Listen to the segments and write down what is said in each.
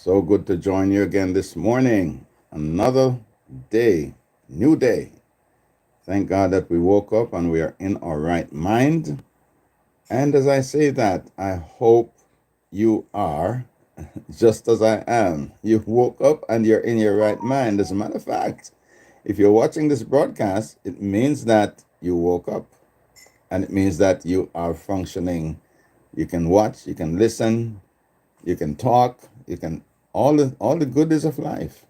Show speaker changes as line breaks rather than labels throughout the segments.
So good to join you again this morning. Another day, new day. Thank God that we woke up and we are in our right mind. And as I say that, I hope you are just as I am. You woke up and you're in your right mind. As a matter of fact, if you're watching this broadcast, it means that you woke up and it means that you are functioning. You can watch, you can listen, you can talk, you can all the goodies of life.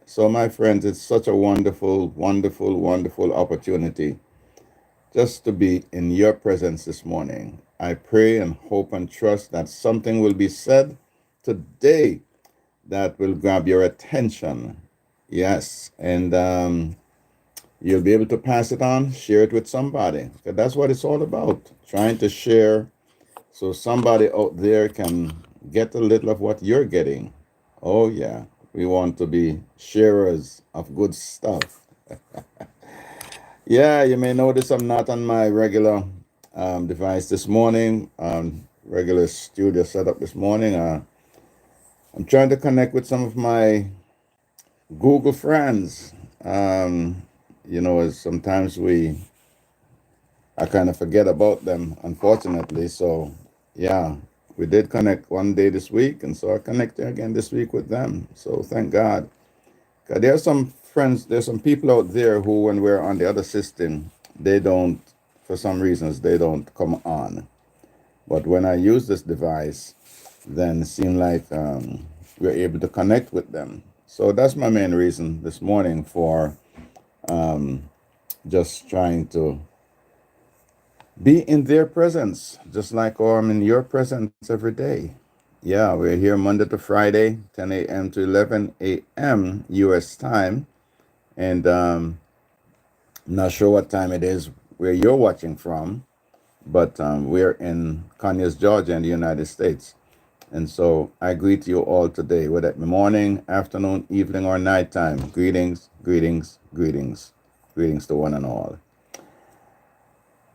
So my friends, it's such a wonderful, wonderful, wonderful opportunity just to be in your presence this morning. I pray and hope and trust that something will be said today that will grab your attention. Yes, and you'll be able to pass it on, share it with somebody. 'Cause that's what it's all about, trying to share so somebody out there can get a little of what you're getting. Oh, yeah. We want to be sharers of good stuff. Yeah, you may notice I'm not on my regular device this morning, regular studio setup this morning. I'm trying to connect with some of my Google friends. Um, as sometimes I kind of forget about them, unfortunately. So, yeah, we did connect one day this week, and so I connected again this week with them. So, thank God. 'Cause there are some friends, there's some people out there who, when we're on the other system, they don't, for some reasons, they don't come on. But when I use this device, then it seems like we're able to connect with them. So that's my main reason this morning for just trying to be in their presence, just like I'm in your presence every day. Yeah, we're here Monday to Friday, 10 a.m. to 11 a.m. U.S. time. And I'm not sure what time it is where you're watching from, but we're in Conyers, Georgia, in the United States. And so I greet you all today, whether it be morning, afternoon, evening, or nighttime. Greetings, greetings, greetings, greetings to one and all.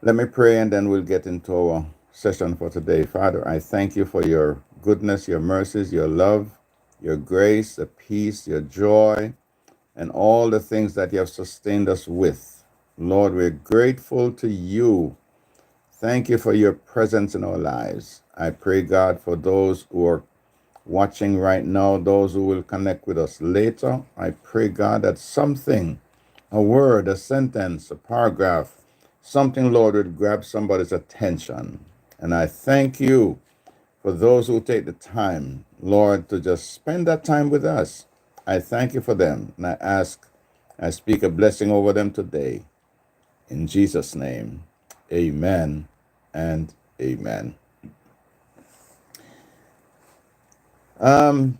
Let me pray and then we'll get into our session for today. Father, I thank you for your goodness, your mercies, your love, your grace, the peace, your joy, and all the things that you have sustained us with. Lord, we're grateful to you. Thank you for your presence in our lives. I pray, God, for those who are watching right now, those who will connect with us later. I pray, God, that something, a word, a sentence, a paragraph, something, Lord, would grab somebody's attention. And I thank you for those who take the time, Lord, to just spend that time with us. I thank you for them. And I speak a blessing over them today. In Jesus' name, amen and amen. Um,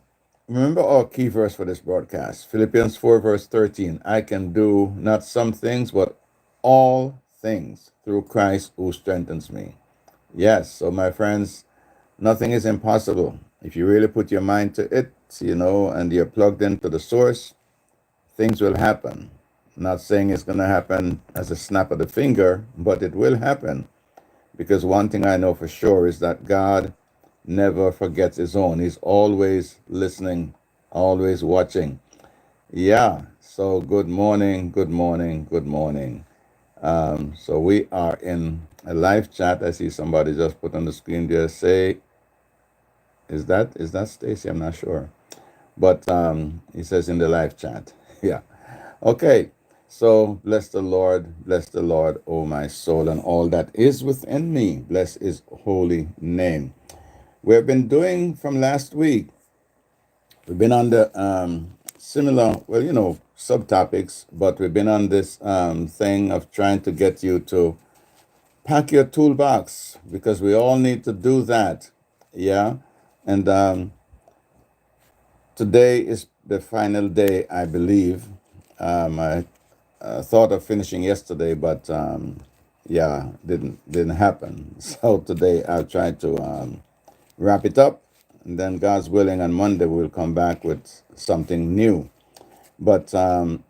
Remember our key verse for this broadcast, Philippians 4, verse 13. I can do not some things, but all things through Christ who strengthens me. Yes, so my friends, nothing is impossible. If you really put your mind to it, and you're plugged into the source, things will happen. I'm not saying it's going to happen as a snap of the finger, but it will happen. Because one thing I know for sure is that God never forgets his own. He's always listening, always watching. Yeah, so good morning, good morning, good morning. So we are in a live chat. I see somebody just put on the screen there. Say, is that Stacy? I'm not sure. But he says in the live chat. Yeah. Okay. So bless the Lord, oh my soul, and all that is within me. Bless his holy name. We've been doing from last week, we've been on the similar, well, subtopics, but we've been on this thing of trying to get you to pack your toolbox because we all need to do that. Yeah. And today is the final day, I believe. I thought of finishing yesterday, but yeah, didn't happen. So today I'll try to wrap it up, and then God's willing, on Monday we'll come back with something new. But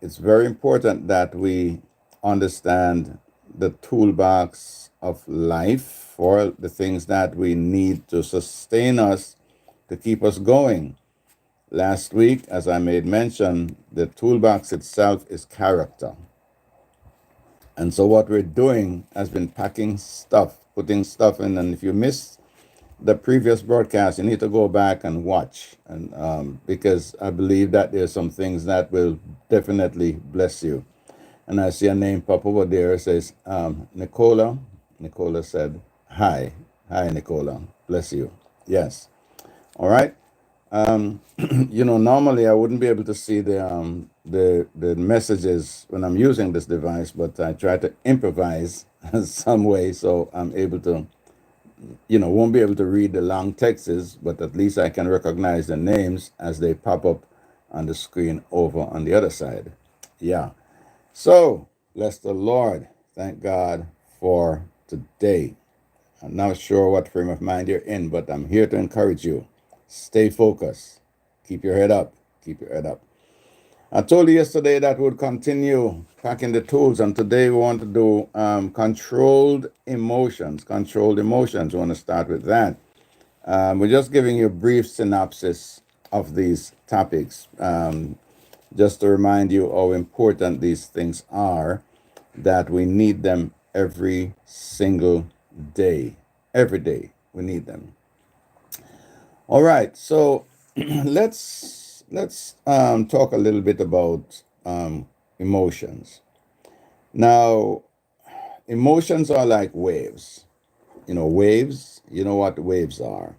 it's very important that we understand the toolbox of life for the things that we need to sustain us, to keep us going. Last week, as I made mention, the toolbox itself is character. And so what we're doing has been packing stuff, putting stuff in. And if you missed the previous broadcast, you need to go back and watch, and because I believe that there's some things that will definitely bless you. And I see a name pop over there. It says Nicola. Nicola said, "Hi, hi, Nicola. Bless you." Yes. All right. Normally I wouldn't be able to see the messages when I'm using this device, but I try to improvise some way so I'm able to, won't be able to read the long texts, but at least I can recognize the names as they pop up on the screen over on the other side. Yeah. So, bless the Lord. Thank God for today. I'm not sure what frame of mind you're in, but I'm here to encourage you. Stay focused. Keep your head up. Keep your head up. I told you yesterday that we'd continue packing the tools, and today we want to do controlled emotions. Controlled emotions. We want to start with that. We're just giving you a brief synopsis of these topics, just to remind you how important these things are, that we need them every single day. Every day we need them. All right, so let's talk a little bit about emotions. Now, emotions are like waves. Waves. You know what waves are.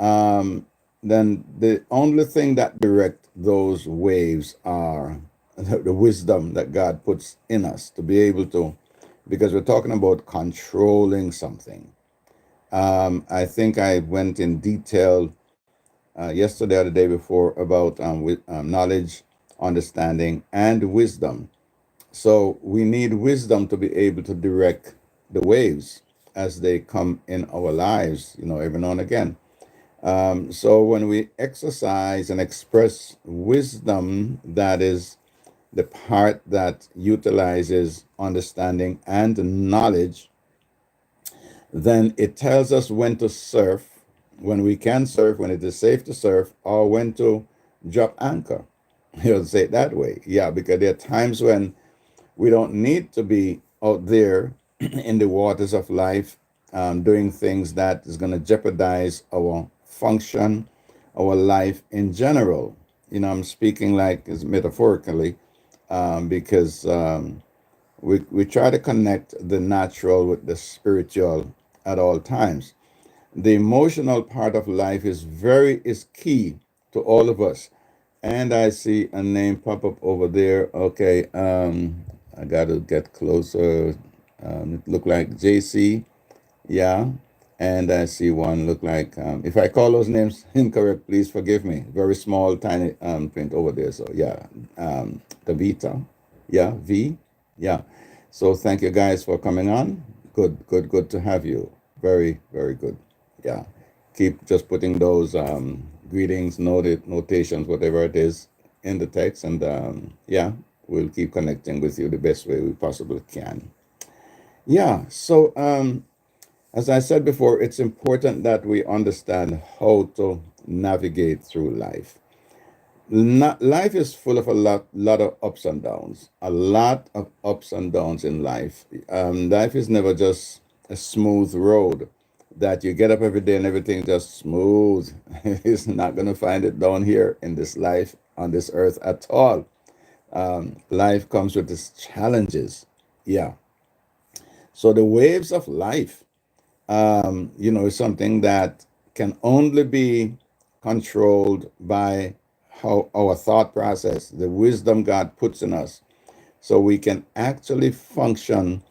Um, then the only thing that direct those waves are the wisdom that God puts in us to be able to, because we're talking about controlling something. I think I went in detail yesterday or the day before about knowledge, understanding, and wisdom. So we need wisdom to be able to direct the waves as they come in our lives, every now and again. So when we exercise and express wisdom, that is the part that utilizes understanding and knowledge, then it tells us when to surf, when we can surf, when it is safe to surf, or when to drop anchor. You'll say it that way. Yeah, because there are times when we don't need to be out there in the waters of life, doing things that is going to jeopardize our function, our life in general. I'm speaking like it's metaphorically, because we try to connect the natural with the spiritual at all times. The emotional part of life is key to all of us. And I see a name pop up over there. Okay, I got to get closer. It look like JC. Yeah. And I see one look like, if I call those names incorrect, please forgive me. Very small, tiny print over there. So yeah, Davita. Yeah, V. Yeah. So thank you guys for coming on. Good, good, good to have you. Very, very good. Yeah. Keep just putting those greetings, notations, whatever it is, in the text. And yeah, we'll keep connecting with you the best way we possibly can. Yeah. So, as I said before, it's important that we understand how to navigate through life. Life is full of a lot of ups and downs. A lot of ups and downs in life. Life is never just a smooth road that you get up every day and everything just smooth. It's not going to find it down here in this life on this earth at all. Life comes with its challenges. Yeah. So the waves of life, is something that can only be controlled by how our thought process, the wisdom God puts in us, so we can actually function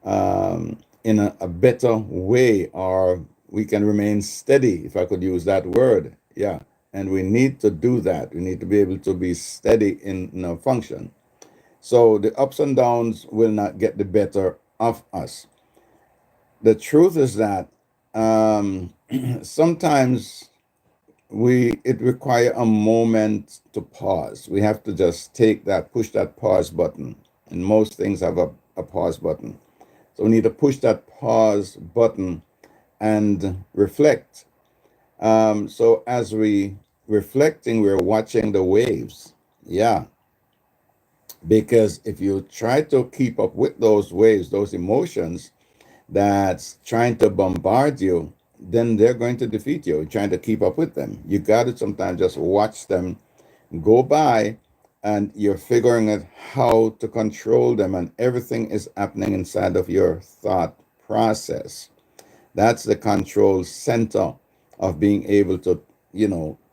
in a better way, or we can remain steady, if I could use that word. Yeah. And we need to do that. We need to be able to be steady in our function. So the ups and downs will not get the better of us. The truth is that sometimes it require a moment to pause. We have to just push that pause button, and most things have a pause button. So we need to push that pause button and reflect. So as we reflecting, we're watching the waves. Yeah, because if you try to keep up with those waves, those emotions that's trying to bombard you, then they're going to defeat you. You're trying to keep up with them. You got to sometimes just watch them go by, and you're figuring out how to control them, and everything is happening inside of your thought process. That's the control center of being able to,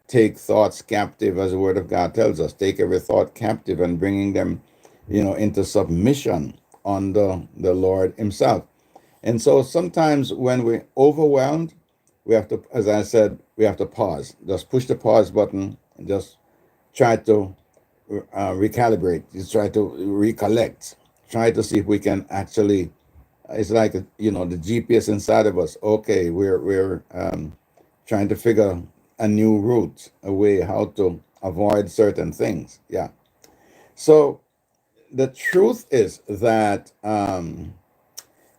take thoughts captive, as the Word of God tells us. Take every thought captive and bringing them, into submission under the Lord Himself. And so sometimes when we're overwhelmed, we have to, as I said, we have to pause. Just push the pause button and just try to recalibrate. Just try to recollect. Try to see if we can actually, it's like, the GPS inside of us. Okay, we're trying to figure a new route, a way how to avoid certain things. Yeah. So the truth is that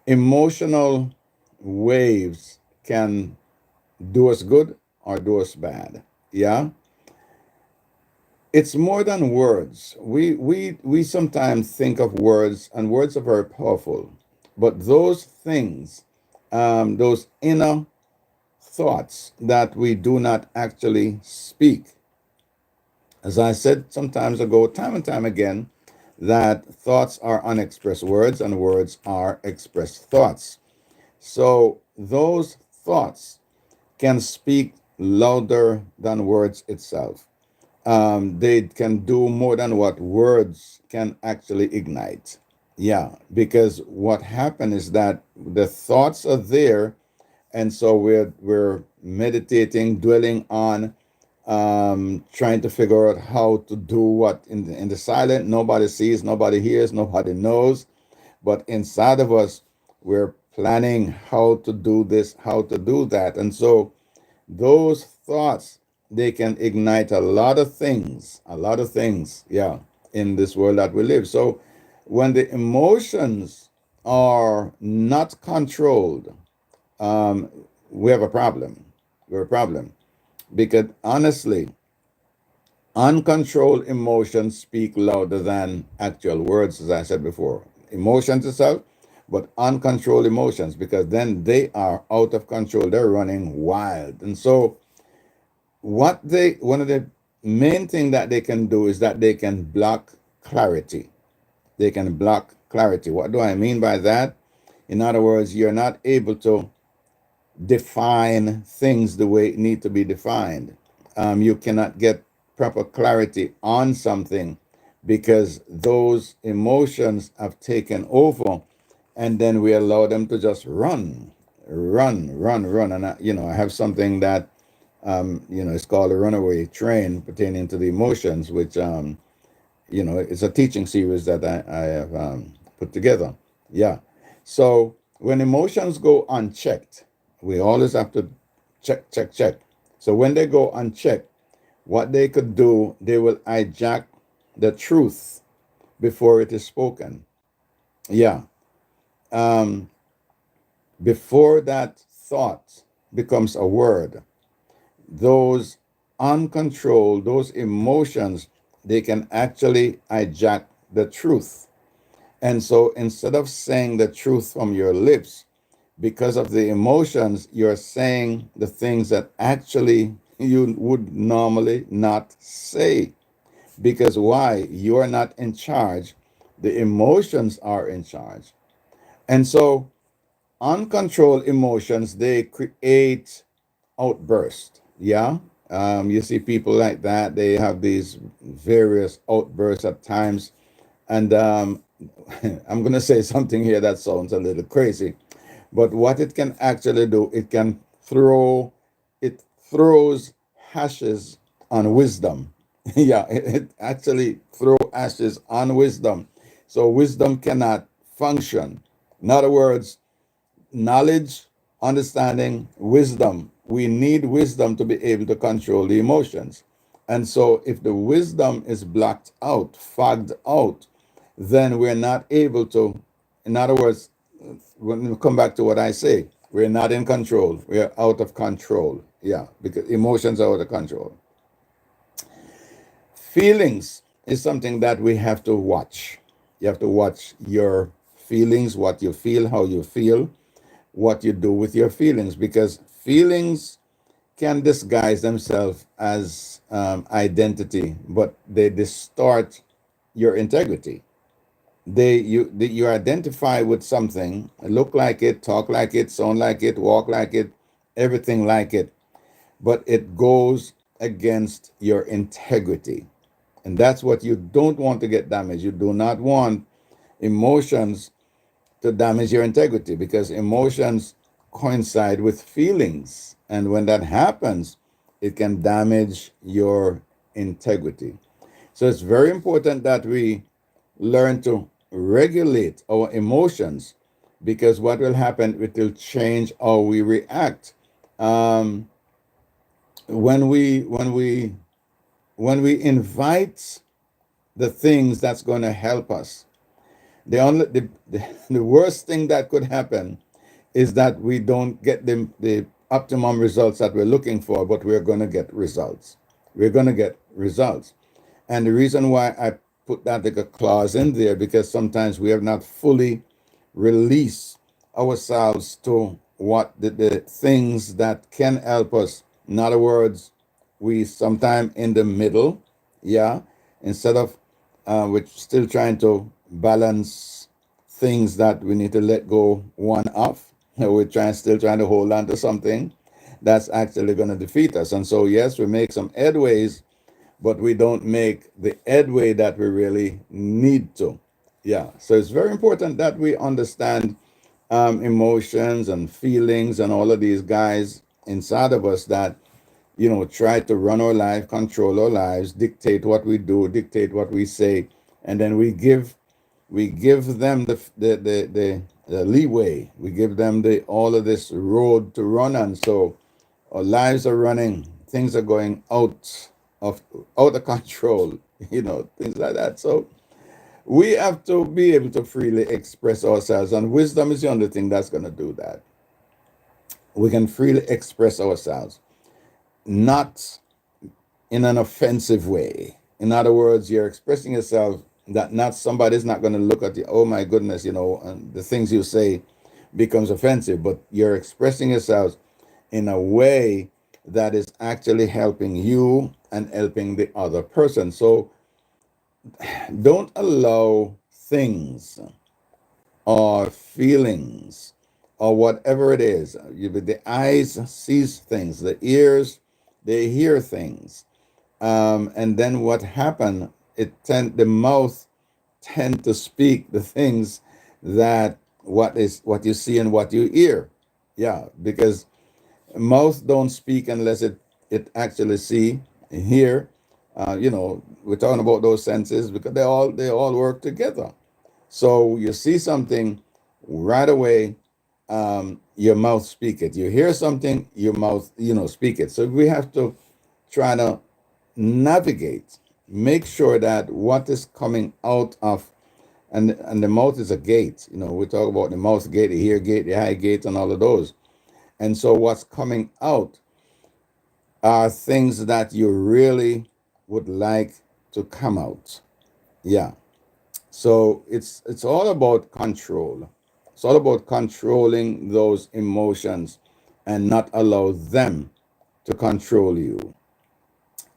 emotional waves can do us good or do us bad. Yeah, it's more than words. We sometimes think of words, and words are very powerful, but those things, those inner thoughts that we do not actually speak, as I said sometimes ago, time and time again, that thoughts are unexpressed words and words are expressed thoughts. So those thoughts can speak louder than words itself. They can do more than what words can actually ignite. Yeah, because what happened is that the thoughts are there, and so we're meditating, dwelling on, trying to figure out how to do what in the silent. Nobody sees, nobody hears, nobody knows, but inside of us, we're planning how to do this, how to do that, and so those thoughts, they can ignite a lot of things, yeah, in this world that we live. So when the emotions are not controlled, um, we have a problem. We have a problem because honestly, uncontrolled emotions speak louder than actual words, as I said before. Emotions itself, but uncontrolled emotions, because then they are out of control. They're running wild. And so one of the main thing that they can do is that they can block clarity. They can block clarity. What do I mean by that? In other words, you're not able to define things the way it need to be defined. You cannot get proper clarity on something because those emotions have taken over, and then we allow them to just run. And I have something that it's called a runaway train pertaining to the emotions, which it's a teaching series that I have put together. Yeah. So when emotions go unchecked, we always have to check. So when they go unchecked, what they could do, they will hijack the truth before it is spoken. Yeah. Um, Before that thought becomes a word, those uncontrolled, those emotions, they can actually hijack the truth. And so instead of saying the truth from your lips, because of the emotions, you're saying the things that actually you would normally not say. Because why? You're not in charge. The emotions are in charge. And so uncontrolled emotions, they create outburst. Yeah. You see people like that, they have these various outbursts at times. And I'm going to say something here that sounds a little crazy, but what it can actually do, it throws ashes on wisdom. Yeah, it actually throw ashes on wisdom. So wisdom cannot function. In other words, knowledge, understanding, wisdom. We need wisdom to be able to control the emotions. And so, if the wisdom is blocked out, fogged out, then we're not able to, in other words, when we come back to what I say, we're not in control. We're out of control. Yeah, because emotions are out of control. Feelings is something that we have to watch. You have to watch your feelings, what you feel, how you feel, what you do with your feelings, because feelings can disguise themselves as identity, but they distort your integrity. You identify with something, look like it, talk like it, sound like it, walk like it, everything like it, but it goes against your integrity. And that's what you don't want to get damaged. You do not want emotions to damage your integrity, because emotions coincide with feelings. And when that happens, it can damage your integrity. So it's very important that we learn to regulate our emotions, because what will happen, it will change how we react. Um, when we invite the things that's going to help us, the worst thing that could happen is that we don't get the optimum results that we're looking for, but we're going to get results. We're going to get results. And the reason why I put that like a clause in there, because sometimes we have not fully released ourselves to what the things that can help us. In other words, we sometime in the middle, yeah, instead of we're still trying to balance things that we need to let go one of. We're still trying to hold on to something that's actually going to defeat us. And so, yes, we make some headways, but we don't make the headway that we really need to. Yeah. So it's very important that we understand emotions and feelings and all of these guys inside of us that try to run our life, control our lives, dictate what we do, dictate what we say, and then we give them the leeway. We give them the all of this road to run on. So our lives are running, things are going of out of control, things like that. So we have to be able to freely express ourselves, and wisdom is the only thing that's going to do that. We can freely express ourselves, not in an offensive way. In other words, you're expressing yourself that not somebody's not going to look at you, oh my goodness, and the things you say becomes offensive, but you're expressing yourself in a way that is actually helping you and helping the other person. So don't allow things or feelings or whatever it is. The eyes sees things, the ears they hear things, and then what happened? The mouth tend to speak the things that what you see and what you hear. Yeah, because mouth don't speak unless it actually see and hear. We're talking about those senses because they all work together. So you see something right away, your mouth speak it. You hear something, your mouth speak it. So we have to try to navigate, make sure that what is coming out of, and the mouth is a gate. We talk about the mouth gate, the ear gate, the eye gate, and all of those. And so what's coming out are things that you really would like to come out. Yeah. So it's all about control. It's all about controlling those emotions and not allow them to control you.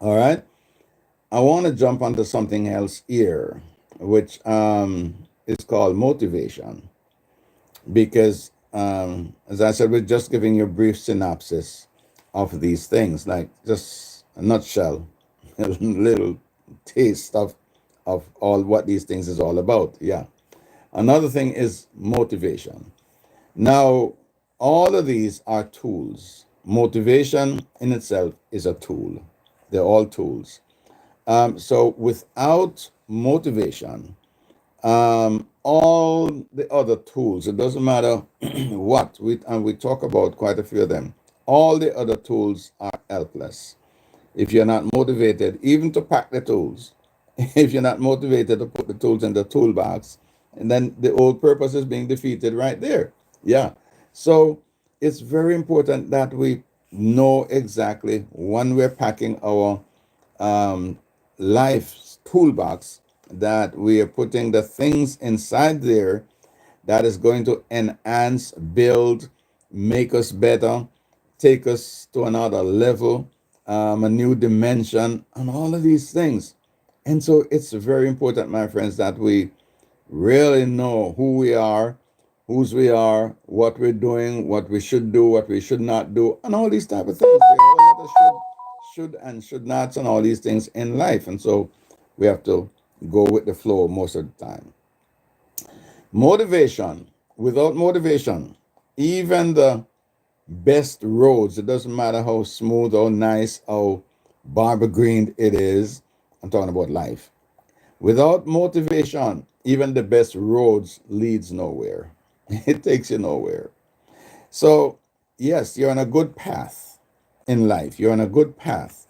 All right. I want to jump onto something else here, which is called motivation, because as I said, we're just giving you a brief synopsis of these things, like just a nutshell, a little taste of all what these things is all about. Yeah. Another thing is motivation. Now, all of these are tools. Motivation in itself is a tool. They're all tools. So without motivation, all the other tools, it doesn't matter what, and we talk about quite a few of them, all the other tools are helpless. If you're not motivated, even to pack the tools, if you're not motivated to put the tools in the toolbox, and then the whole purpose is being defeated right there. Yeah. So it's very important that we know exactly when we're packing our life's toolbox, that we are putting the things inside there that is going to enhance, build, make us better, take us to another level, a new dimension, and all of these things. And so it's very important, my friends, that we really know who we are, whose we are, what we're doing, what we should do, what we should not do, and all these type of things. There are a whole lot of should and should nots and all these things in life. And so we have to go with the flow most of the time. Motivation. Without motivation, even the best roads, it doesn't matter how smooth or nice or barber green it is. I'm talking about life. Without motivation, even the best roads leads nowhere. It takes you nowhere. So, yes, you're on a good path in life. You're on a good path.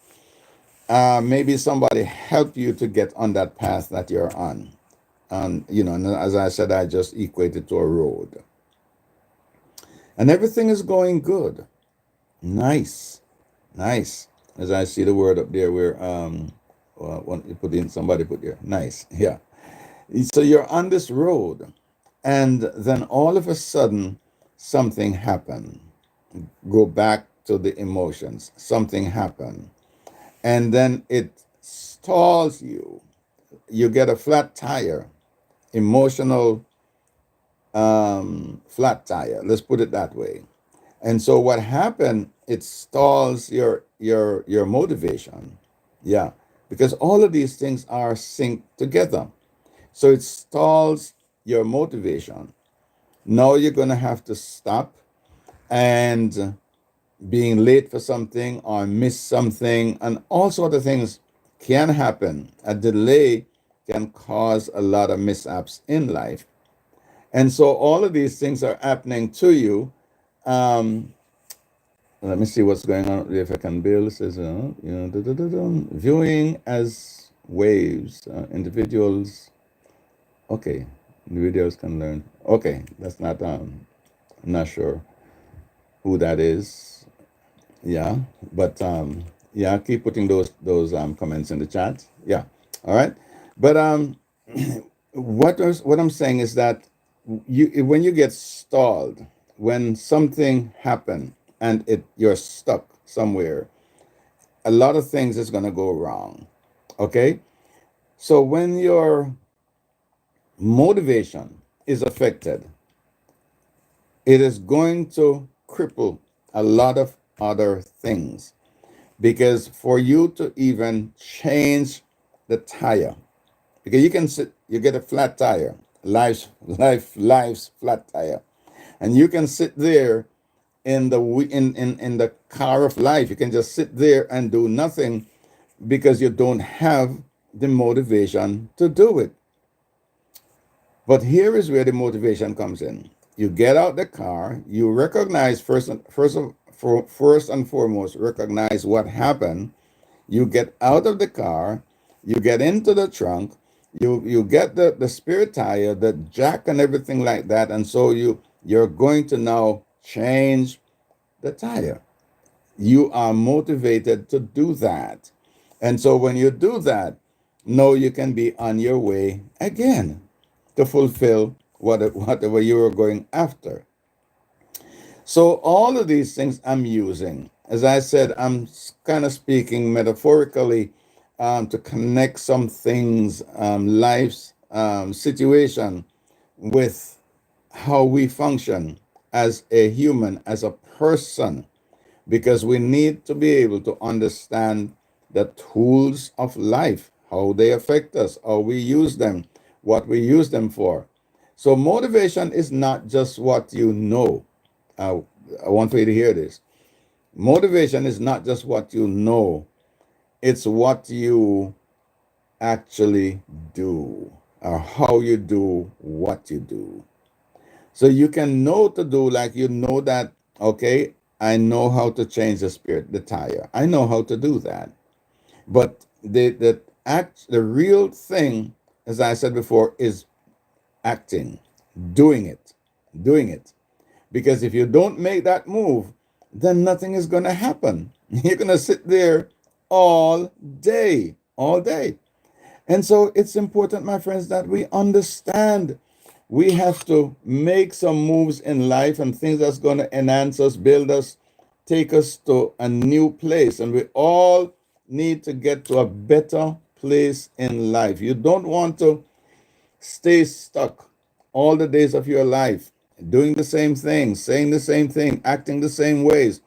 Maybe somebody helped you to get on that path that you're on. And, and as I said, I just equated to a road. And everything is going good. Nice. Nice. As I see the word up there where you put in, somebody put there. Nice. Yeah. So you're on this road, and then all of a sudden something happened. Go back to the emotions. Something happened. And then it stalls you. You get a flat tire, emotional flat tire. Let's put it that way. And so what happened, it stalls your motivation. Yeah. Because all of these things are synced together. So it stalls your motivation. Now you're going to have to stop, and being late for something or miss something, and all sorts of things can happen. A delay can cause a lot of mishaps in life. And so all of these things are happening to you. Um, Let me see what's going on. If I can build, it says, viewing as waves, individuals. Okay, individuals can learn. Okay, that's not. I'm not sure who that is. Yeah, but yeah, keep putting those comments in the chat. Yeah, all right. But what I'm saying is that when you get stalled, when something happened and you're stuck somewhere, a lot of things is going to go wrong. Okay, so when your motivation is affected, it is going to cripple a lot of other things, because for you to even change the tire, because you get a flat tire, life's flat tire, and you can sit there in the car of life. You can just sit there and do nothing because you don't have the motivation to do it. But here is where the motivation comes in. You get out the car, you recognize first and foremost, recognize what happened. You get out of the car, you get into the trunk, you get the spare tire, the jack and everything like that, and so you're going to now change the tire. You are motivated to do that. And so when you do that, now you can be on your way again to fulfill whatever you were going after. So all of these things I'm using, as I said, I'm kind of speaking metaphorically, to connect some things, life's situation, with how we function as a human, as a person, because we need to be able to understand the tools of life, how they affect us, how we use them, what we use them for. So motivation is not just what you know. Uh, I want for you to hear this. Motivation is not just what you know, it's what you actually do, or how you do what you do. So you can know to do, like, you know that, okay, I know how to change the tire. I know how to do that. But the real thing, as I said before, is acting, doing it, doing it. Because if you don't make that move, then nothing is going to happen. You're going to sit there all day. all day. And so it's important, my friends, that we understand we have to make some moves in life and things that's going to enhance us, build us, take us to a new place. And we all need to get to a better place in life. You don't want to stay stuck all the days of your life doing the same thing, saying the same thing, acting the same ways,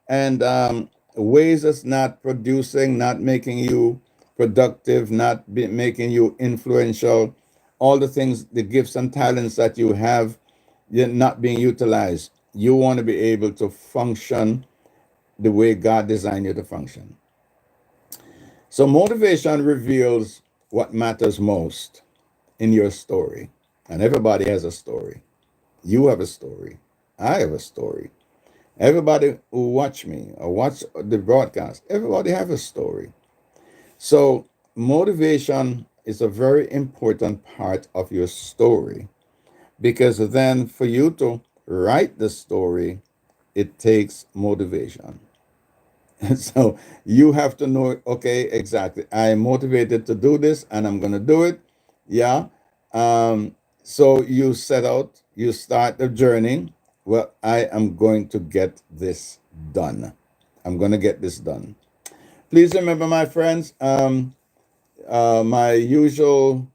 and ways that's not producing, not making you productive, making you influential. All the things, the gifts and talents that you have, you're not being utilized. You want to be able to function the way God designed you to function. So, motivation reveals what matters most in your story. And everybody has a story. You have a story. I have a story. Everybody who watch me or watch the broadcast, everybody have a story. So motivation is a very important part of your story, because then for you to write the story, it takes motivation. So you have to know, okay, exactly. I am motivated to do this and I'm going to do it. Yeah. So you set out, you start the journey. Well, I am going to get this done. I'm going to get this done. Please remember, my friends, my usual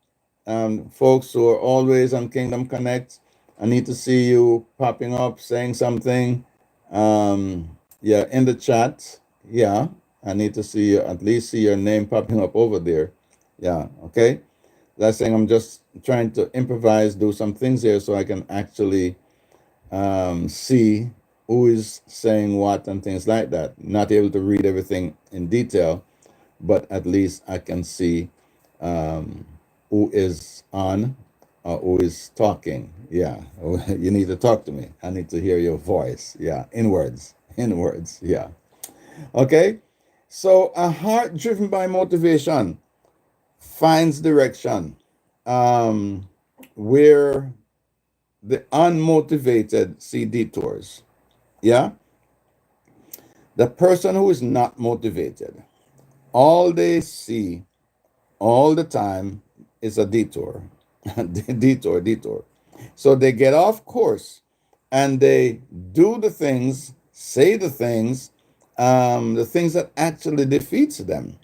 folks who are always on Kingdom Connect. I need to see you popping up, saying something. Yeah, in the chat. Yeah, I need to see you, at least see your name popping up over there. Yeah, okay. Last thing, I'm just trying to improvise, do some things here so I can actually see who is saying what and things like that. Not able to read everything in detail, but at least I can see who is on or who is talking. Yeah, you need to talk to me. I need to hear your voice. Yeah, in words, in words. Yeah. Okay. So a heart driven by motivation finds direction, um, where the unmotivated see detours. Yeah. The person who is not motivated, all they see all the time is a detour, detour, detour. So they get off course and they do the things, say the things that actually defeats them.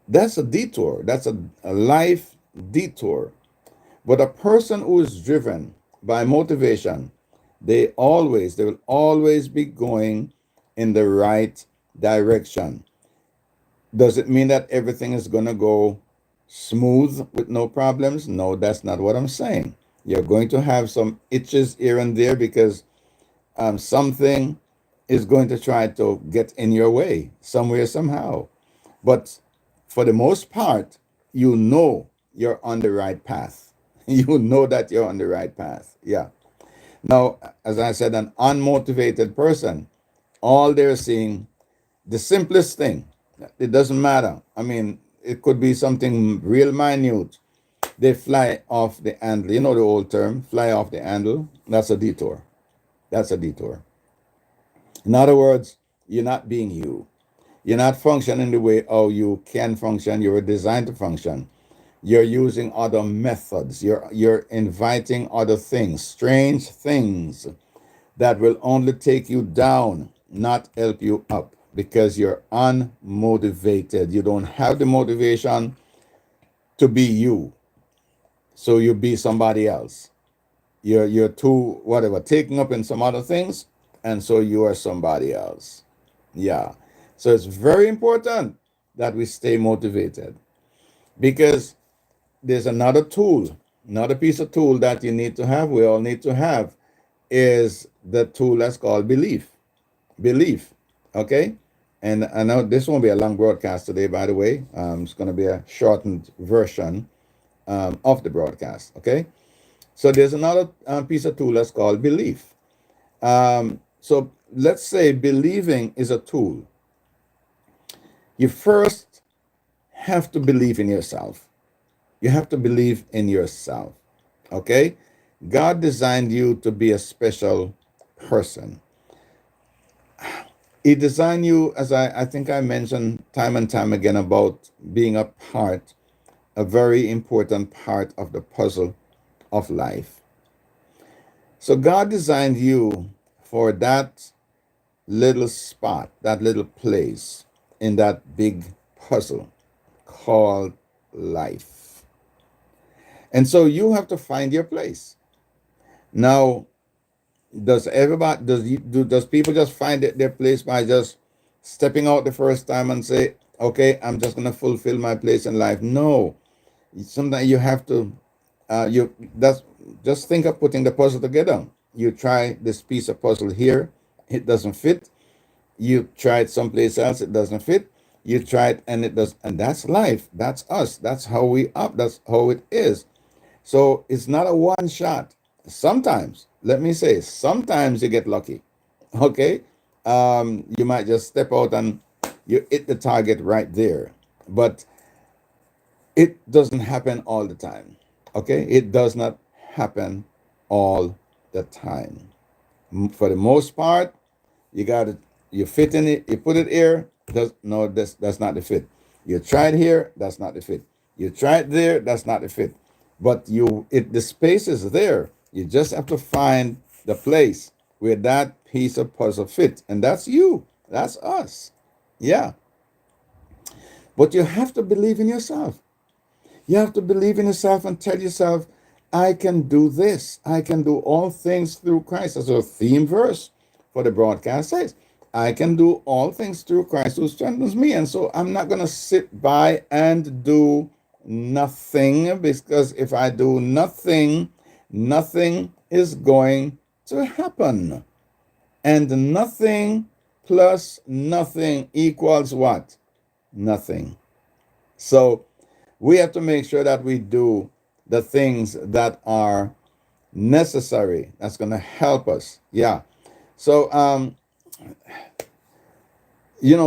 That's a detour. That's a life detour. But a person who is driven by motivation, they will always be going in the right direction. Does it mean that everything is going to go smooth with no problems? No, that's not what I'm saying. You're going to have some itches here and there because something is going to try to get in your way somewhere, somehow. But for the most part, you know you're on the right path. You know that you're on the right path. Yeah. Now, as I said, an unmotivated person, all they're seeing, the simplest thing, it doesn't matter. I mean, it could be something real minute. They fly off the handle. You know the old term, fly off the handle. That's a detour. That's a detour. In other words, you're not being you. You're not functioning the way how you can function. You were designed to function. You're using other methods. You're inviting other things, strange things that will only take you down, not help you up, because you're unmotivated. You don't have the motivation to be you. So you be somebody else. You're too whatever, taking up in some other things, and so you are somebody else. Yeah. So it's very important that we stay motivated, because there's another tool, another piece of tool that you need to have, we all need to have, is the tool that's called belief. Belief. Okay? And I know this won't be a long broadcast today, by the way. It's going to be a shortened version of the broadcast. Okay? So there's another piece of tool that's called belief. So let's say believing is a tool. You first have to believe in yourself. You have to believe in yourself. Okay? God designed you to be a special person. He designed you, as I think I mentioned time and time again, about being a very important part of the puzzle of life. So God designed you for that little spot, that little place in that big puzzle called life. And so you have to find your place. Now, does people just find their place by just stepping out the first time and say, okay, I'm just gonna fulfill my place in life? No. Sometimes you have to you that's just think of putting the puzzle together. You try this piece of puzzle here, it doesn't fit. You try it someplace else, it doesn't fit. You try it and it does, and that's life. That's us. That's how we up. That's how it is. So it's not a one shot. Sometimes, let me say, sometimes you get lucky. Okay, you might just step out and you hit the target right there, but it doesn't happen all the time. Okay, it does not happen all the time. For the most part, you got it. You fit in it. You put it here. Does no? That's not the fit. You try it here. That's not the fit. You try it there. That's not the fit. But the space is there. You just have to find the place where that piece of puzzle fits, and that's you. That's us. Yeah. But you have to believe in yourself. You have to believe in yourself and tell yourself, I can do this. I can do all things through Christ. As a theme verse for the broadcast says, I can do all things through Christ who strengthens me. And so I'm not going to sit by and do nothing, because if I do nothing, nothing is going to happen. And nothing plus nothing equals what? Nothing. So we have to make sure that we do the things that are necessary. That's going to help us. Yeah. So, there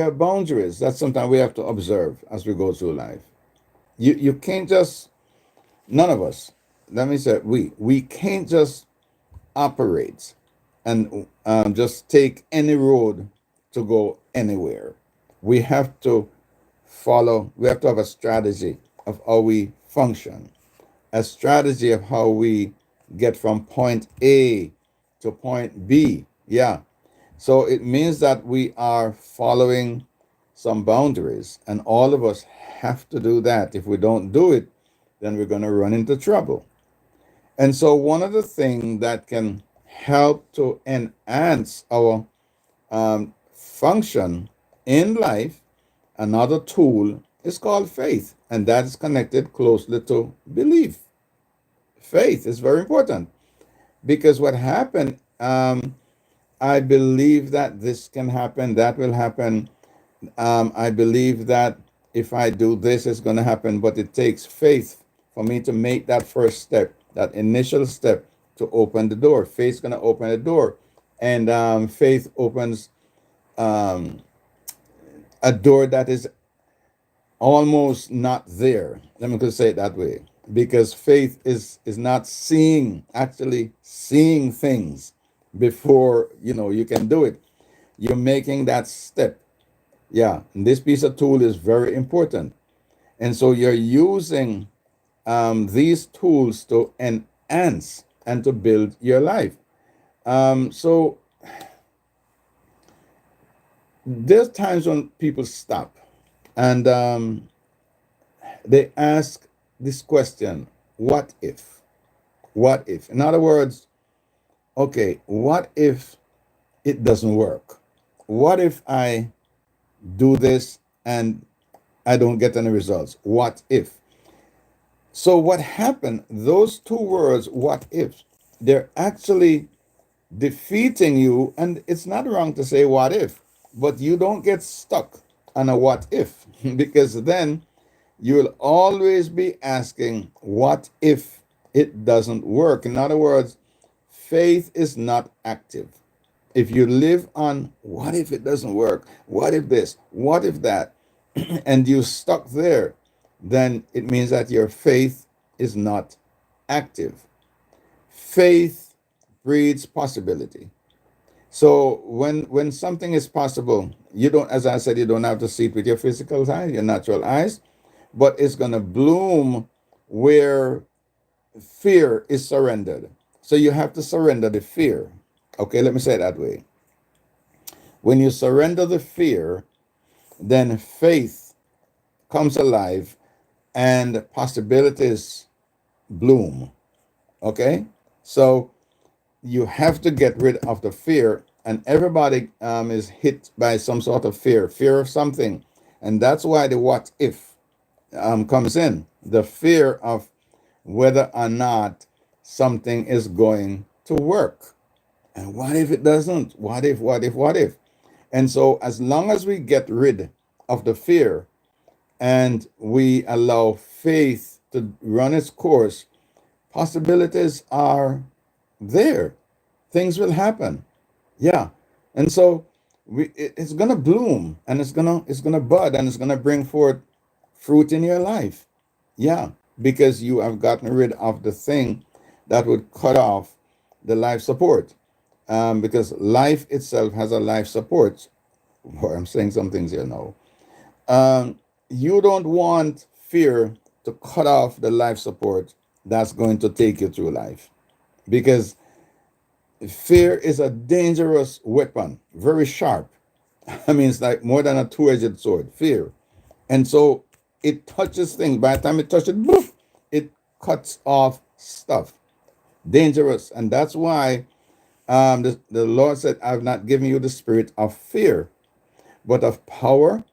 are boundaries that sometimes we have to observe as we go through life. You can't just, none of us, let me say, we can't just operate and just take any road to go anywhere. We have to we have to have a strategy of how we function, a strategy of how we get from point A to point B. Yeah. So it means that we are following some boundaries, and all of us have to do that. If we don't do it, then we're going to run into trouble. And so, one of the things that can help to enhance our function in life, another tool is called faith, and that is connected closely to belief. Faith is very important because what happened, I believe that this can happen, that will happen. I believe that if I do this, it's going to happen, but it takes faith for me to make that first step, that initial step to open the door. Faith's going to open the door, and faith opens um, a door that is almost not there. Let me just say it that way. Because faith is not actually seeing things before you can do it. You're making that step. Yeah, and this piece of tool is very important. And so you're using these tools to enhance and to build your life. So there's times when people stop and they ask this question: what if? What if? In other words, okay, what if it doesn't work? What if I do this and I don't get any results? What if? So, what happened? Those two words, what if, they're actually defeating you. And it's not wrong to say what if, but you don't get stuck on a what if, because then you'll always be asking, what if it doesn't work? In other words, faith is not active. If you live on what if it doesn't work, what if this, what if that, and you stuck there, then it means that your faith is not active. Faith breeds possibility. So when something is possible, you don't, as I said, you don't have to see it with your physical eyes, your natural eyes, but it's gonna bloom where fear is surrendered. So you have to surrender the fear. Okay, let me say it that way. When you surrender the fear, then faith comes alive and possibilities bloom. Okay? So you have to get rid of the fear, and everybody is hit by some sort of fear of something. And that's why the what if comes in, the fear of whether or not something is going to work. And what if it doesn't? What if? And so, as long as we get rid of the fear and we allow faith to run its course, possibilities are there. Things will happen. Yeah. And so it's gonna bloom, and it's gonna bud, and it's gonna bring forth fruit in your life. Yeah. Because you have gotten rid of the thing that would cut off the life support. Because life itself has a life support. Boy, I'm saying some things here now. You don't want fear to cut off the life support that's going to take you through life, because fear is a dangerous weapon, very sharp. I mean, it's like more than a two-edged sword, fear. And so it touches things. By the time it touches it, boof, it cuts off stuff. Dangerous. And that's why the Lord said, I've not given you the spirit of fear, but of power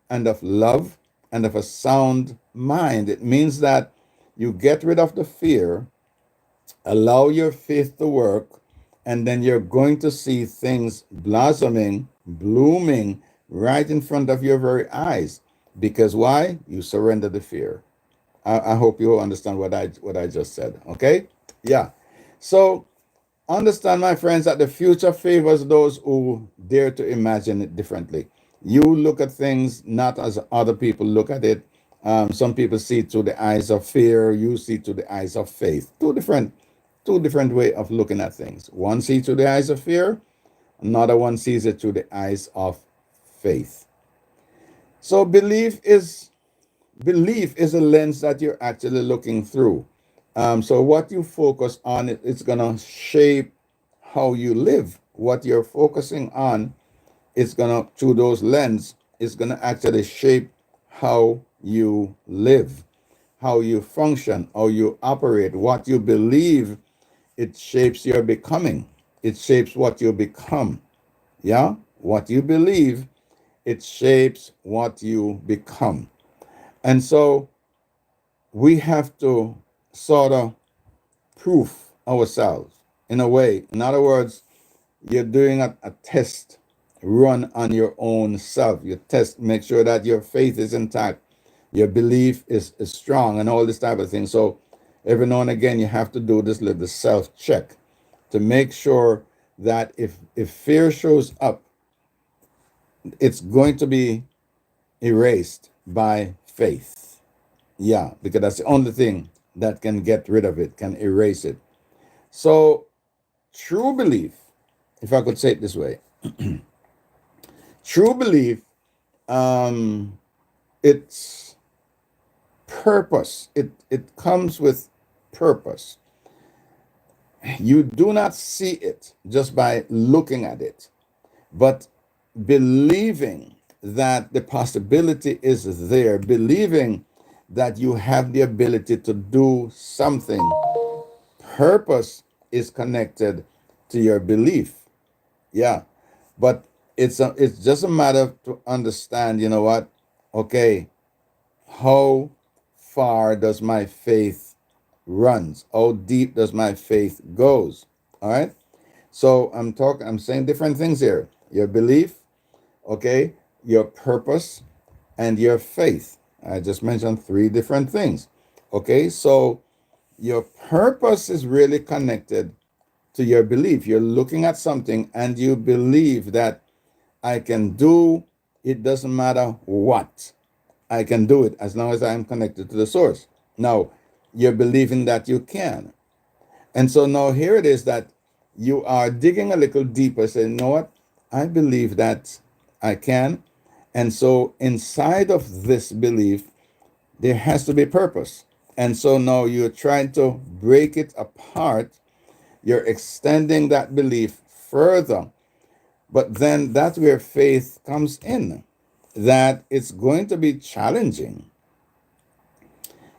and of love and of a sound mind. It means that you get rid of the fear, allow your faith to work, and then you're going to see things blossoming, blooming right in front of your very eyes. Because why? You surrender the fear. I hope you understand what I just said. Okay? Yeah. So understand, my friends, that the future favors those who dare to imagine it differently. You look at things not as other people look at it. Some people see it through the eyes of fear. You see it through the eyes of faith. Two different way of looking at things. One sees through the eyes of fear. Another one sees it through the eyes of faith. So belief is a lens that you're actually looking through. So what you focus on, it's gonna shape how you live. What you're focusing on, it's gonna, through those lens, it's gonna actually shape how you live, how you function, how you operate. What you believe, it shapes your becoming. It shapes what you become. Yeah, what you believe, it shapes what you become. And so we have to sort of proof ourselves in a way. In other words, you're doing a test run on your own self. You test, make sure that your faith is intact, your belief is strong, and all this type of thing. So every now and again, you have to do this little self check to make sure that if fear shows up, it's going to be erased by faith. Yeah, because that's the only thing that can get rid of it, can erase it. So true belief, if I could say it this way, true belief, um, it's purpose. It comes with purpose. You do not see it just by looking at it, but believing that the possibility is there, believing that you have the ability to do something. Purpose is connected to your belief. Yeah. But it's just a matter to understand, you know what? Okay, how far does my faith runs? How deep does my faith goes? All right? So I'm saying different things here. Your belief, okay, your purpose, and your faith. I just mentioned three different things. Okay, so your purpose is really connected to your belief. You're looking at something and you believe that I can do it, doesn't matter what. I can do it as long as I am connected to the source. Now, you're believing that you can. And so now here it is that you are digging a little deeper, saying, you know what? I believe that I can. And so inside of this belief, there has to be purpose. And so now you're trying to break it apart. You're extending that belief further. But then that's where faith comes in, that it's going to be challenging.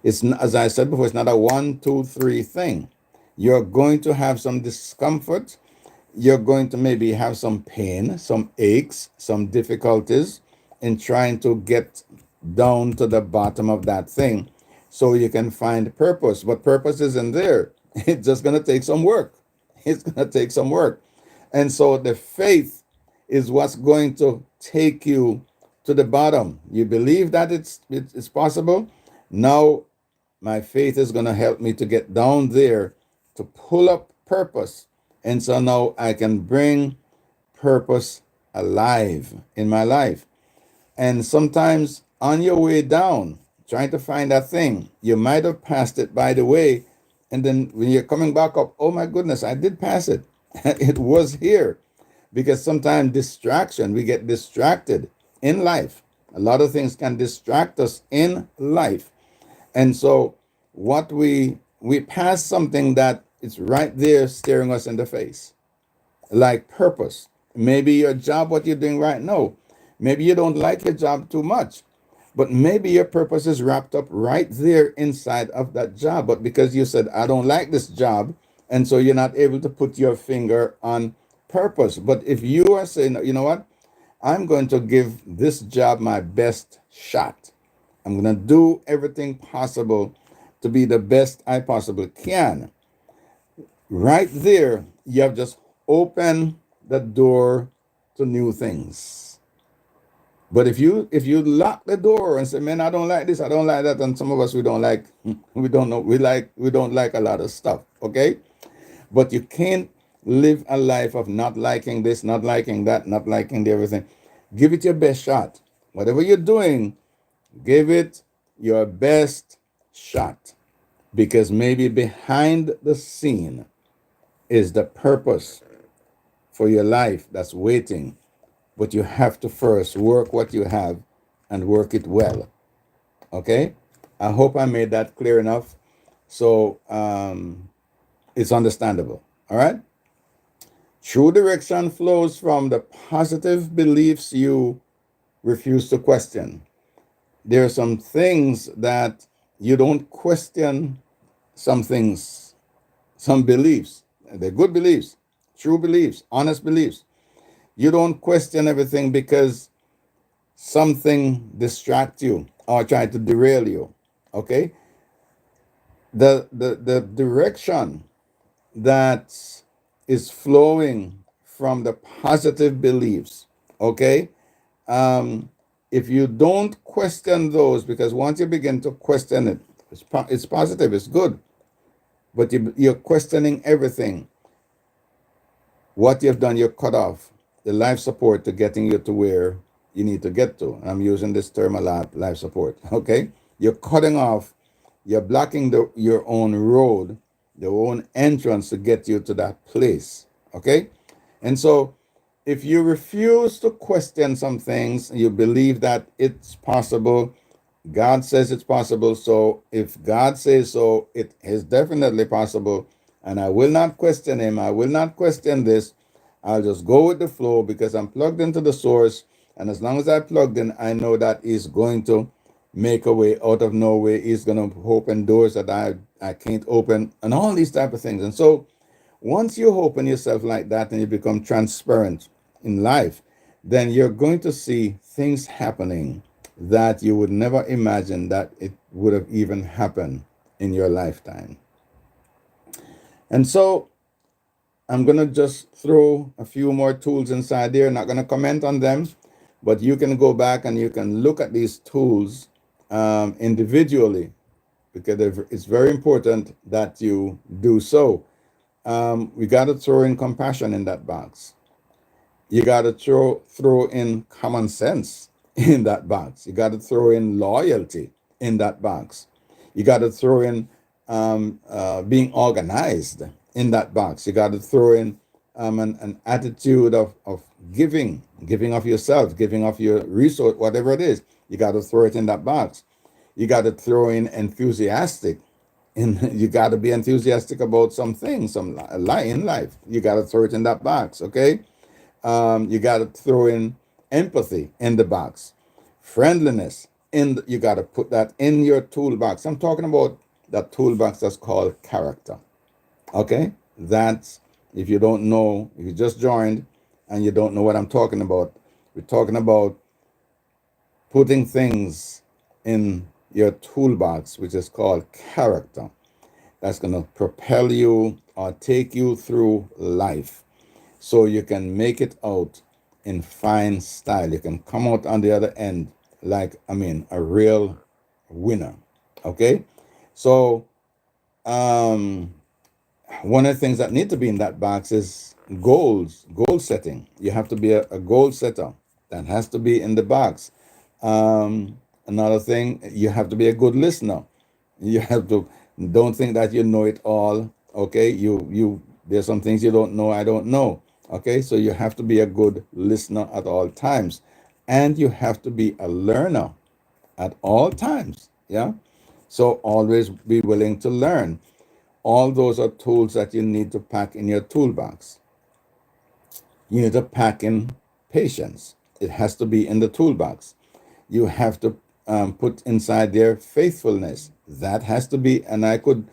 It's not, as I said before, it's not a one, two, three thing. You're going to have some discomfort. You're going to maybe have some pain, some aches, some difficulties in trying to get down to the bottom of that thing so you can find purpose. But purpose isn't there. It's just going to take some work. It's going to take some work. And so the faith is what's going to take you to the bottom. You believe that it's possible. Now my faith is going to help me to get down there to pull up purpose. And so now I can bring purpose alive in my life. And sometimes on your way down, trying to find that thing, you might have passed it by the way. And then when you're coming back up, oh my goodness, I did pass it. It was here. Because sometimes distraction, we get distracted in life. A lot of things can distract us in life. And so what we pass something that is right there staring us in the face, like purpose. Maybe your job, what you're doing right now, maybe you don't like your job too much, but maybe your purpose is wrapped up right there inside of that job. But because you said, I don't like this job, and so you're not able to put your finger on purpose. But if you are saying, you know what, I'm going to give this job my best shot. I'm going to do everything possible to be the best I possibly can. Right there, you have just opened the door to new things. But if you lock the door and say, man, I don't like this, I don't like that, and some of us we don't like, we don't know, we don't like a lot of stuff, okay? But you can't live a life of not liking this, not liking that, not liking the everything. Give it your best shot. Whatever you're doing, give it your best shot. Because maybe behind the scene is the purpose for your life that's waiting. But you have to first work what you have and work it well. Okay? I hope I made that clear enough. So it's understandable. All right? True direction flows from the positive beliefs you refuse to question. There are some things that you don't question, some things, some beliefs. They're good beliefs, true beliefs, honest beliefs. You don't question everything because something distracts you or try to derail you. Okay? The direction that is flowing from the positive beliefs, okay? If you don't question those, because once you begin to question it, it's positive, it's good, but you're questioning everything. What you've done, you're cut off the life support to getting you to where you need to get to. I'm using this term a lot, life support, okay? You're cutting off, you're blocking your own road, your own entrance to get you to that place, okay? And so if you refuse to question some things, you believe that it's possible, God says it's possible. So if God says so, it is definitely possible. And I will not question him. I will not question this. I'll just go with the flow because I'm plugged into the source. And as long as I plugged in, I know that he's going to make a way out of no way. He's going to open doors that I can't open and all these type of things. And so once you open yourself like that and you become transparent in life, then you're going to see things happening that you would never imagine that it would have even happened in your lifetime. And so I'm going to just throw a few more tools inside there. Not going to comment on them, but you can go back and you can look at these tools individually because it's very important that you do so. We got to throw in compassion in that box. You got to throw in common sense in that box. You got to throw in loyalty in that box. You got to throw in being organized in that box. You got to throw in an attitude of giving of yourself, giving of your resource, whatever it is. You got to throw it in that box. You got to throw in enthusiastic. And you got to be enthusiastic about some things, some in life. You got to throw it in that box, okay? You got to throw in empathy in the box, friendliness you got to put that in your toolbox. I'm talking about that toolbox that's called character. Okay, that's if you don't know, if you just joined and you don't know what I'm talking about, we're talking about putting things in your toolbox, which is called character. That's going to propel you or take you through life so you can make it out in fine style. You can come out on the other end like, I mean, a real winner. Okay? So, um, one of the things that need to be in that box is goal setting. You have to be a goal setter. That has to be in the box. Another thing, you have to be a good listener. You have to don't think that you know it all. Okay, there's some things you don't know. I don't know. Okay, so you have to be a good listener at all times, and you have to be a learner at all times. Yeah, so always be willing to learn. All those are tools that you need to pack in your toolbox. You need to pack in patience. It has to be in the toolbox. You have to put inside there faithfulness. That has to be, and I could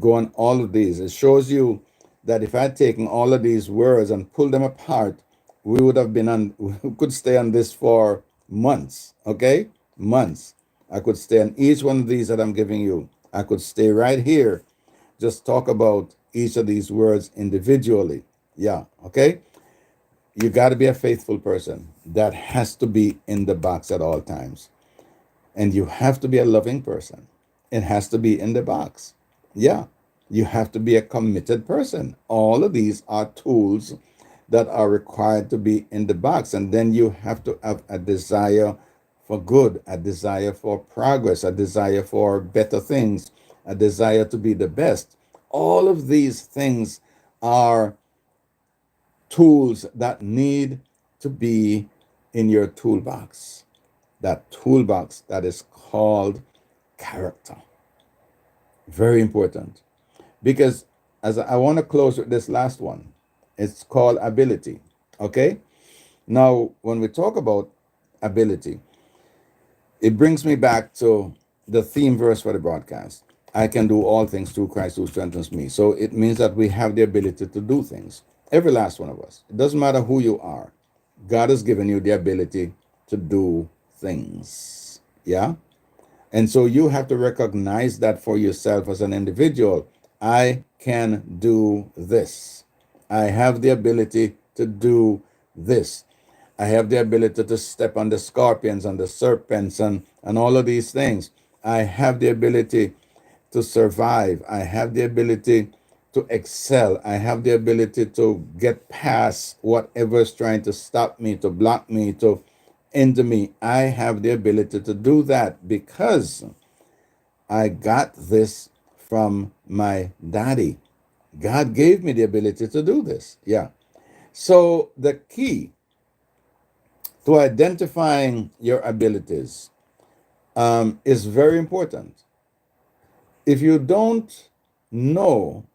go on all of these. It shows you that if I'd taken all of these words and pulled them apart, we would have been on, we could stay on this for months, okay? Months. I could stay on each one of these that I'm giving you. I could stay right here, just talk about each of these words individually. Yeah, okay? You got to be a faithful person. That has to be in the box at all times. And you have to be a loving person. It has to be in the box. Yeah. You have to be a committed person. All of these are tools that are required to be in the box. And then you have to have a desire for good, a desire for progress, a desire for better things, a desire to be the best. All of these things are tools that need to be in your toolbox. That toolbox that is called character. Very important. Because as I want to close with this last one, it's called ability. Okay? Now, when we talk about ability, it brings me back to the theme verse for the broadcast. I can do all things through Christ who strengthens me. So it means that we have the ability to do things. Every last one of us. It doesn't matter who you are. God has given you the ability to do things. Yeah? And so you have to recognize that for yourself as an individual. I can do this. I have the ability to do this. I have the ability to step on the scorpions and the serpents and all of these things. I have the ability to survive. I have the ability to excel. I have the ability to get past whatever is trying to stop me, to block me, to hinder me. I have the ability to do that because I got this from my daddy. God gave me the ability to do this. Yeah. So the key to identifying your abilities is very important. If you don't know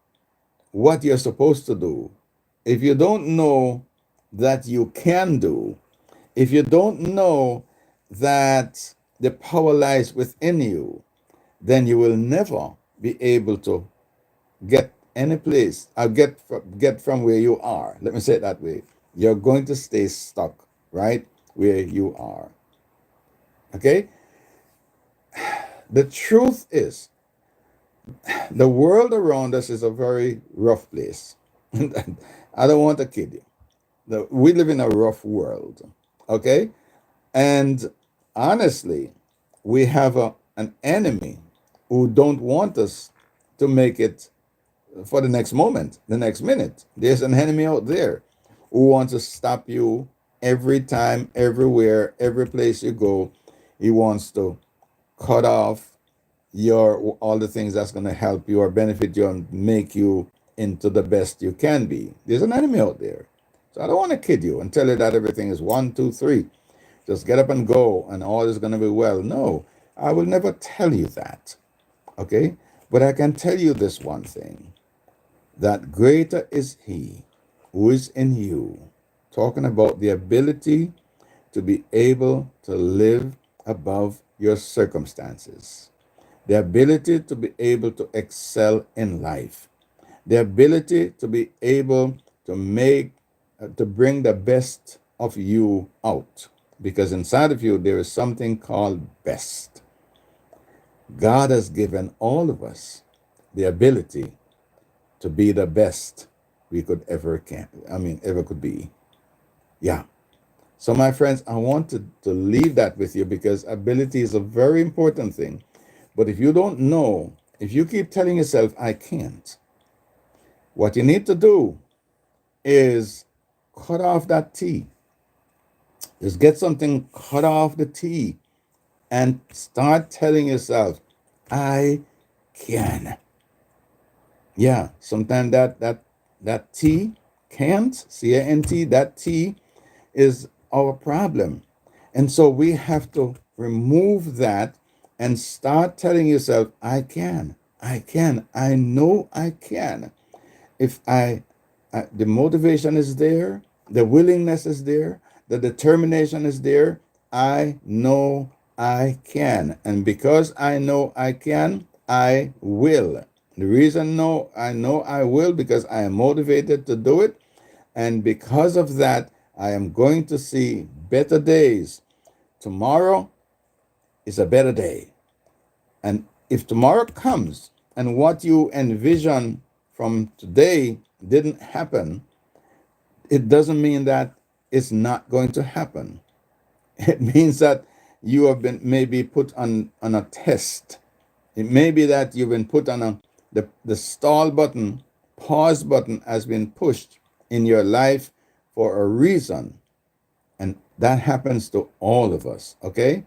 what you're supposed to do, if you don't know that you can do, if you don't know that the power lies within you, then you will never be able to get any place or get from where you are. Let me say it that way. You're going to stay stuck right where you are. Okay? The truth is, the world around us is a very rough place. I don't want to kid you. We live in a rough world. Okay? And honestly, we have an enemy who don't want us to make it for the next moment, the next minute. There's an enemy out there who wants to stop you every time, everywhere, every place you go. He wants to cut off your all the things that's going to help you or benefit you and make you into the best you can be. There's an enemy out there. So I don't want to kid you and tell you that everything is one, two, three. Just get up and go and all is going to be well. No, I will never tell you that. Okay? But I can tell you this one thing, that greater is He who is in you. Talking about the ability to be able to live above your circumstances, the ability to be able to excel in life, the ability to be able to to bring the best of you out. Because inside of you, there is something called best. God has given all of us the ability to be the best we could ever could be. Yeah. So, my friends, I want to leave that with you because ability is a very important thing. But if you don't know, if you keep telling yourself, I can't, what you need to do is cut off that T. Just get something, cut off the T, and start telling yourself, I can. Yeah, sometimes that T, can't, C-A-N-T, that T is our problem. And so we have to remove that and start telling yourself, I can, I know I can. If the motivation is there, the willingness is there, the determination is there, I know I can. And because I know I can, I will. The reason no, I know I will because I am motivated to do it. And because of that, I am going to see better days. Tomorrow is a better day. And if tomorrow comes and what you envision from today didn't happen, it doesn't mean that it's not going to happen. It means that you have been maybe put on a test. It may be that you've been put on the stall button, pause button has been pushed in your life for a reason. And that happens to all of us, okay?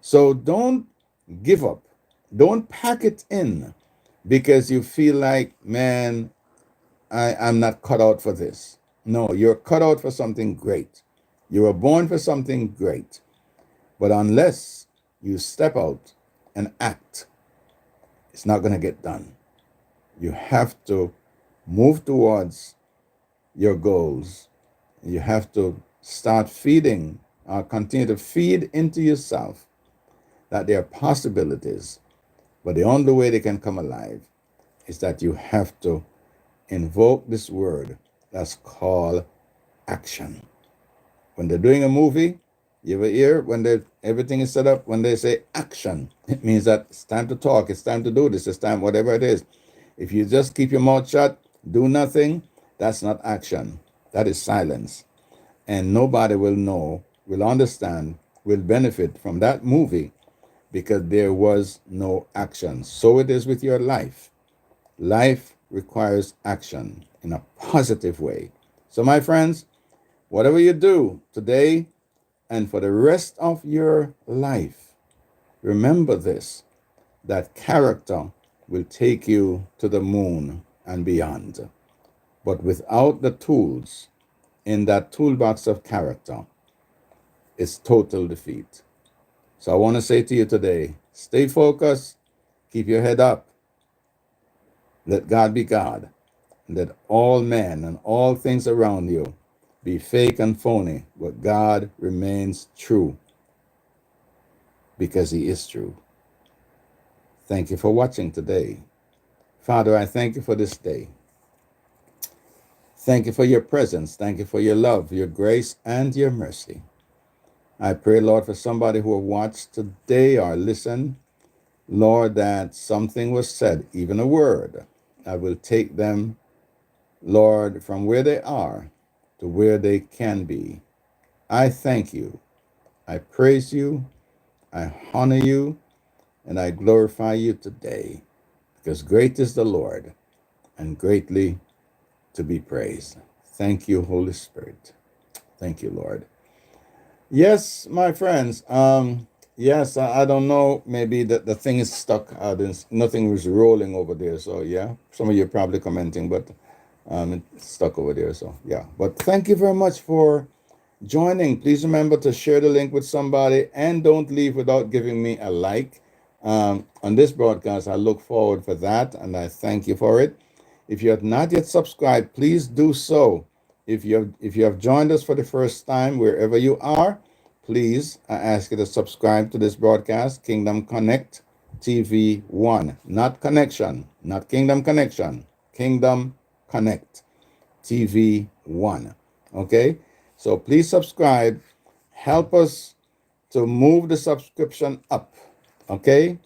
So don't give up. Don't pack it in because you feel like, man, I'm not cut out for this. No, you're cut out for something great. You were born for something great. But unless you step out and act, it's not going to get done. You have to move towards your goals. You have to start feeding, continue to feed into yourself that there are possibilities. But the only way they can come alive is that you have to invoke this word that's called action. When they're doing a movie, you ever hear when everything is set up, when they say action, it means that it's time to talk, it's time to do this, it's time, whatever it is. If you just keep your mouth shut, do nothing, that's not action. That is silence. And nobody will know, will understand, will benefit from that movie because there was no action. So it is with your life. Life requires action in a positive way. So, my friends, whatever you do today and for the rest of your life, remember this, that character will take you to the moon and beyond. But without the tools in that toolbox of character, it's total defeat. So I want to say to you today, stay focused, keep your head up, let God be God, and let all men and all things around you be fake and phony, but God remains true because He is true. Thank you for watching today. Father, I thank you for this day. Thank you for your presence. Thank you for your love, your grace, and your mercy. I pray, Lord, for somebody who will watch today or listen, Lord, that something was said, even a word, that will take them, Lord, from where they are to where they can be. I thank you. I praise you. I honor you. And I glorify you today because great is the Lord and greatly to be praised. Thank you, Holy Spirit. Thank you, Lord. Yes, my friends. Yes, I don't know. Maybe the thing is stuck. Nothing was rolling over there. So yeah, some of you are probably commenting, but it's stuck over there. So yeah. But thank you very much for joining. Please remember to share the link with somebody and don't leave without giving me a like on this broadcast. I look forward for that and I thank you for it. If you have not yet subscribed, please do so. If you have joined us for the first time, wherever you are, please I ask you to subscribe to this broadcast, Kingdom Connect TV 1, not Connection, not Kingdom Connection, Kingdom Connect TV 1. Okay? So please subscribe. Help us to move the subscription up. Okay?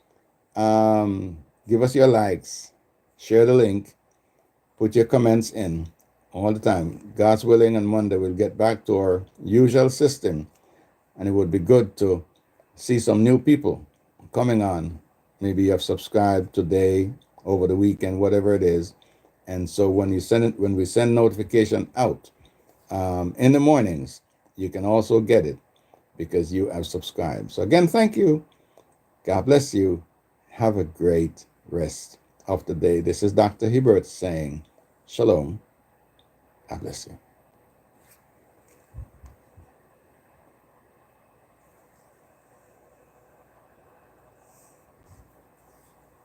Give us your likes. Share the link. Put your comments in all the time. God's willing, on Monday we'll get back to our usual system. And it would be good to see some new people coming on. Maybe you have subscribed today, over the weekend, whatever it is. And so when we send notification out in the mornings, you can also get it because you have subscribed. So again, thank you. God bless you. Have a great rest of the day. This is Dr. Hibbert saying, Shalom. God bless you.